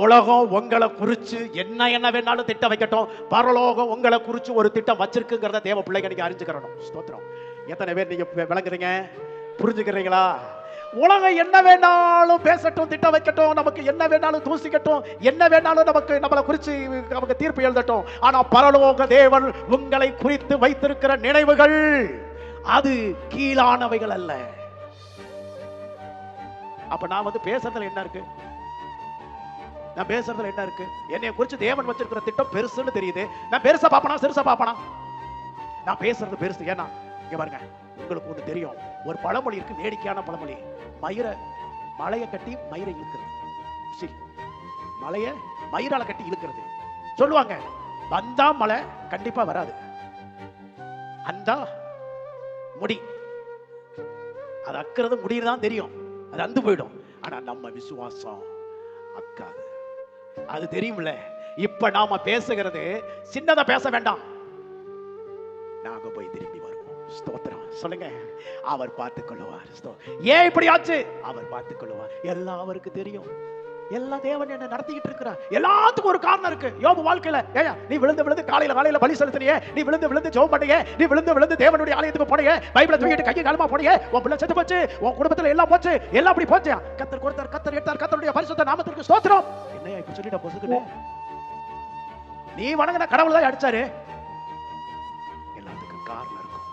உலகம் உங்களை குறிச்சு என்ன வேணாலும் திட்டம் வைக்கட்டும், பரலோகம் உங்களை குறிச்சு ஒரு திட்டம் வச்சிருக்குங்கிறத தேவ பிள்ளைங்க நீங்க அறிஞ்சுக்கிறணும். ஸ்தோத்திரம். எத்தனை பேர் நீங்க விளங்குறீங்க, புரிஞ்சுக்கிறீங்களா? உலகம் என்ன வேணாலும் பேசட்டும், திட்டம் வைக்கட்டும், நமக்கு என்ன வேணாலும் தூசிக்கட்டும், என்ன வேணாலும் நம்மளை குறிச்சு நமக்கு தீர்ப்பு எழுதட்டும். ஆனா பரலோக தேவன் உங்களை குறித்து வைத்திருக்கிற நினைவுகள் அது கீழானவைகள் அல்ல. அப்ப நான் பேசுறதுல என்ன இருக்கு? நான் பேசுறதுல என்ன இருக்கு? என்னை குறிச்சு தேவன் வச்சிருக்கிற திட்டம் பெருசுன்னு தெரியுது. நான் பெருசா பாப்பனா சிறுசா பாப்பனா? நான் பேசுறது பெருசு. ஏன்னா இங்க பாருங்க, உங்களுக்கு ஒண்ணு தெரியும், ஒரு பழமொழி இருக்கு, வேடிக்கையான பழமொழி. மலையை கட்டி மயிரை இழுக்கிறது. மலைய மயிரால கட்டி இழுக்கிறது சொல்லுவாங்க. வந்தா மலை கண்டிப்பா வராது, அந்த முடி அது அக்கிறது முடிதான் தெரியும், அது அந்து போயிடும். ஆனா நம்ம விசுவாசம் அக்காது, அது தெரியும்ல. இப்ப நாம பேசுகிறது சின்னதா பேச வேண்டாம், நாங்க போய் திரும்பி வருவோம். ஸ்தோத்திரம் சொல்லுங்க. அவர் பார்த்துக் கொள்வார். ஏன் இப்படி ஆச்சு? அவர் பார்த்துக் கொள்வார். எல்லாம் அவருக்கு தெரியும். எல்லா தேவன் என்ன நடத்திக்கிட்டு இருக்கிறார். எல்லாத்துக்கும் ஒரு காரணம் இருக்கு. யோபு வாழ்க்கையில ஏயா நீ விழுந்து காலையில பலி செலுத்தினியே, நீ விழுந்து ஜெபம் பண்ணீங்க, நீ விழுந்து தேவனுடைய ஆலயத்துக்கு போனீங்க, பைபிளை தூக்கிட்டு கையை காலமா போனீங்க, உன் பிள்ளை செத்து போச்சு, உன் குடும்பத்துல எல்லாம் போச்சு, எல்லாம் அப்படி போச்சு. கர்த்தர் கொடுத்தார், கர்த்தர் எடுத்தார், கர்த்தருடைய பரிசுத்த நாமத்திற்கு ஸ்தோத்திரம். என்னையா இப்ப சொல்லிட்ட பொசுக்குன்னு? நீ வணங்கின கடவுள் தான் அடிச்சாரு. எல்லாத்துக்கும் காரணம் இருக்கும்.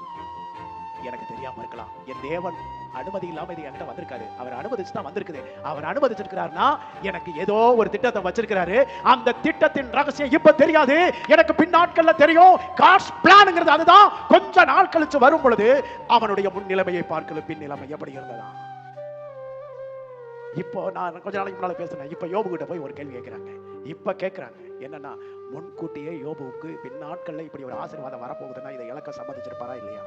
எனக்கு தெரியாம இருக்கலாம். என் தேவன் அனுமதி இல்லாம இது என்கிட்ட வந்திருக்காரு. அவர் அனுமதிச்சு தான் வந்திருக்குது. அவர் அனுமதிச்சிருக்கிறார்னா எனக்கு ஏதோ ஒரு திட்டத்தை வச்சிருக்கிறாரு. அந்த திட்டத்தின் ரகசியம் இப்ப தெரியாது, எனக்கு பின்னாட்கள்ல தெரியும். காட்ஸ் பிளான்ங்கிறது அதுதான். கொஞ்ச நாள் கழிச்சு வரும் பொழுது அவனுடைய முன் நிலைமையை பார்க்கல பின் நிலைமை எப்படி இருந்ததா. இப்போ நான் கொஞ்ச நாளைக்கு முன்னால பேசுனேன். இப்ப யோபு கிட்ட போய் ஒரு கேள்வி கேட்கிறாங்க. இப்ப கேட்கிறாங்க என்னன்னா, முன்கூட்டியே யோபுவுக்கு பின்னாட்கள்ல இப்படி ஒரு ஆசீர்வாதம் வரப்போகுதுன்னா இதை இழக்க சம்மதிச்சிருப்பாரா இல்லையா?